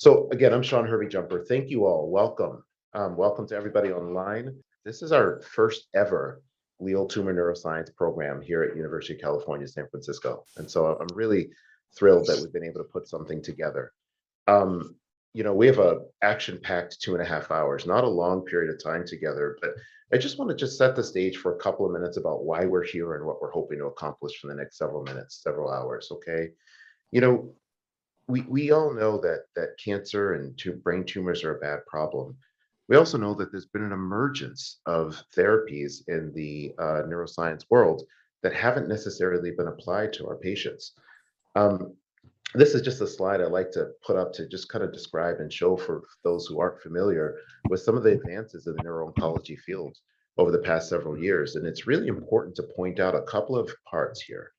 So again, I'm Shawn Hervey-Jumper. Thank you all. Welcome. Welcome to everybody online. This is our first ever glial tumor neuroscience program here at University of California, San Francisco. And so I'm really thrilled that we've been able to put something together. Um, we have a action-packed 2.5 hours, not a long period of time together, but I just want to just set the stage for a couple of minutes about why we're here and what we're hoping to accomplish for the next several minutes, several hours, okay? You know, we all know that cancer and brain tumors are a bad problem. We also know that there's been an emergence of therapies in the neuroscience world that haven't necessarily been applied to our patients. Um, this is just a slide I like to put up to just kind of describe and show for those who aren't familiar with some of the advances in the neuro-oncology field over the past several years. And it's really important to point out a couple of parts here.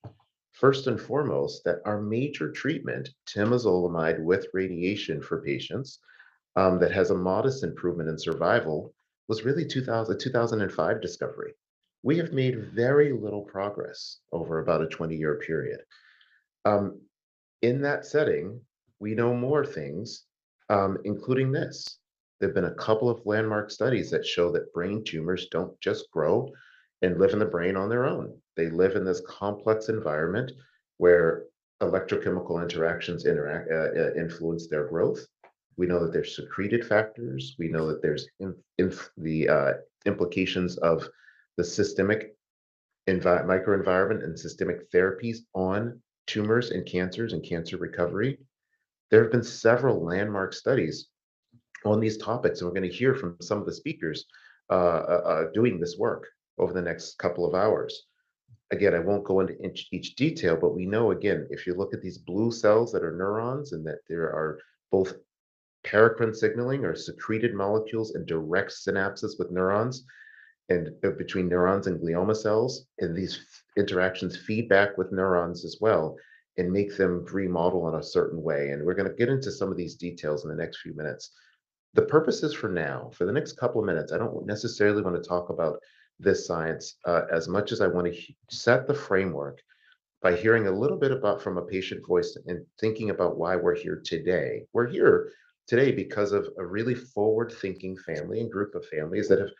First and foremost, that our major treatment, temozolomide with radiation for patients, that has a modest improvement in survival, was really 2005 discovery. We have made very little progress over about a 20-year period. Um, in that setting, we know more things, including this. There have been a couple of landmark studies that show that brain tumors don't just grow and live in the brain on their own. They live in this complex environment where electrochemical interactions influence their growth. We know that there's secreted factors. We know that there's the implications of the systemic microenvironment and systemic therapies on tumors and cancers and cancer recovery. There have been several landmark studies on these topics, and we're going to hear from some of the speakers doing this work over the next couple of hours. Again, I won't go into each detail, but we know, again, if you look at these blue cells that are neurons and that there are both paracrine signaling or secreted molecules and direct synapses with neurons, and between neurons and glioma cells, and these interactions feed back with neurons as well and make them remodel in a certain way. And we're going to get into some of these details in the next few minutes. The purpose is for now, for the next couple of minutes, I don't necessarily want to talk about this science as much as I want to set the framework by hearing a little bit about from a patient voice and thinking about why we're here today. We're here today because of a really forward-thinking family and group of families that have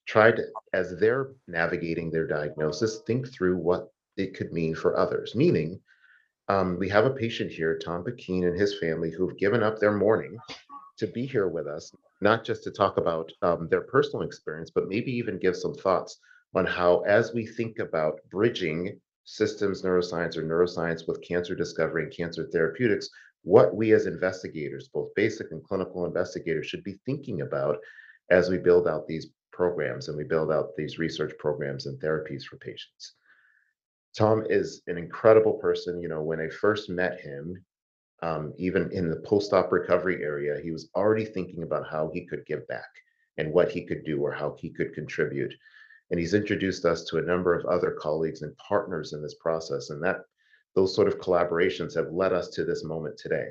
tried to, as they're navigating their diagnosis, think through what it could mean for others. Meaning, we have a patient here, Tom Paquin and his family, who've given up their morning to be here with us, not just to talk about their personal experience, but maybe even give some thoughts on how, as we think about bridging systems neuroscience or neuroscience with cancer discovery and cancer therapeutics, what we as investigators, both basic and clinical investigators, should be thinking about as we build out these programs and we build out these research programs and therapies for patients. Tom is an incredible person. When I first met him, even in the post-op recovery area, he was already thinking about how he could give back and what he could do or how he could contribute. And he's introduced us to a number of other colleagues and partners in this process. And those sort of collaborations have led us to this moment today.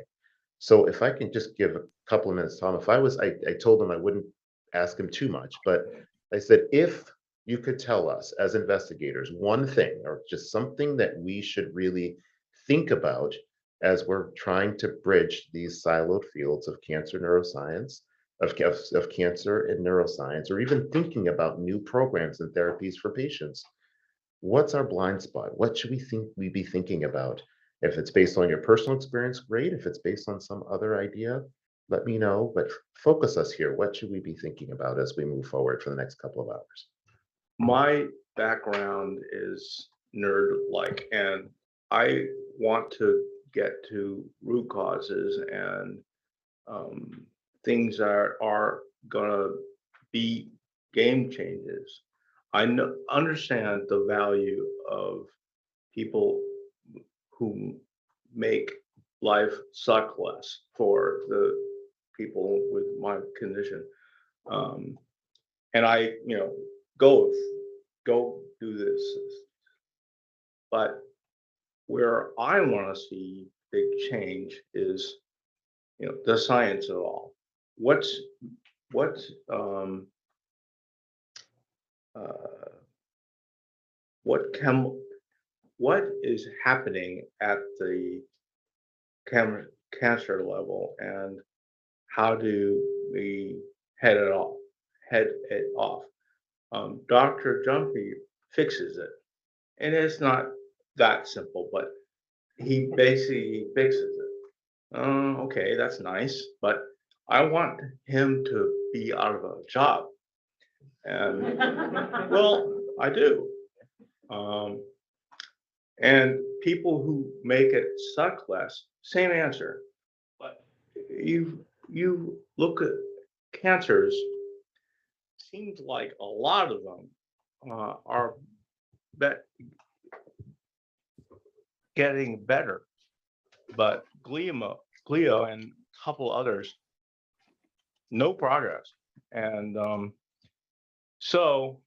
So if I can just give a couple of minutes, Tom, I told him I wouldn't ask him too much, but I said, if you could tell us as investigators one thing or just something that we should really think about as we're trying to bridge these siloed fields of cancer neuroscience, of cancer and neuroscience, or even thinking about new programs and therapies for patients, what's our blind spot? What should we be thinking about? If it's based on your personal experience, great. If it's based on some other idea, let me know. But focus us here. What should we be thinking about as we move forward for the next couple of hours? My background is nerd-like, and I want to get to root causes and things that are gonna be game changes. Understand the value of people who make life suck less for the people with my condition. Um, and I, go go do this. But where I want to see big change is, the science of all. What's what uh, what chem what is happening at the cancer level, and how do we head it off? Head it off. Dr. Jumpy fixes it, and it's not that simple, but he basically fixes it. Okay, that's nice, but I want him to be out of a job. And well, I do. Um, and people who make it suck less, same answer. But you look at cancers, seems like a lot of them are bet getting better, but glio and a couple others, no progress. And so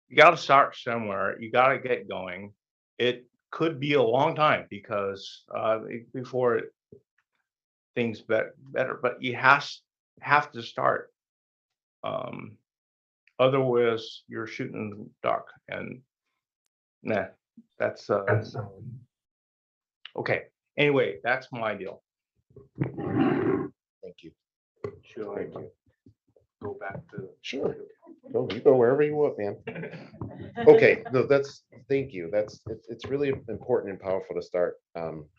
you got to start somewhere. You got to get going. It could be a long time because before things better, but you have to start. Um, Otherwise, you're shooting in the dark, and nah, that's okay. Anyway, that's my deal. Thank you. Should I go back to? Sure. Go, you go wherever you want, man. Okay, no, thank you. It's really important and powerful to start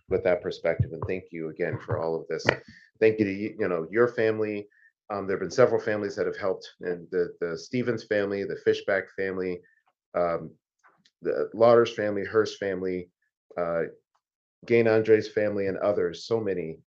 with that perspective. And thank you again for all of this. Thank you to your family. There have been several families that have helped, and the Stevens family, the Fishback family, the Lauder's family, Hearst family, Gain Andre's family, and others. So many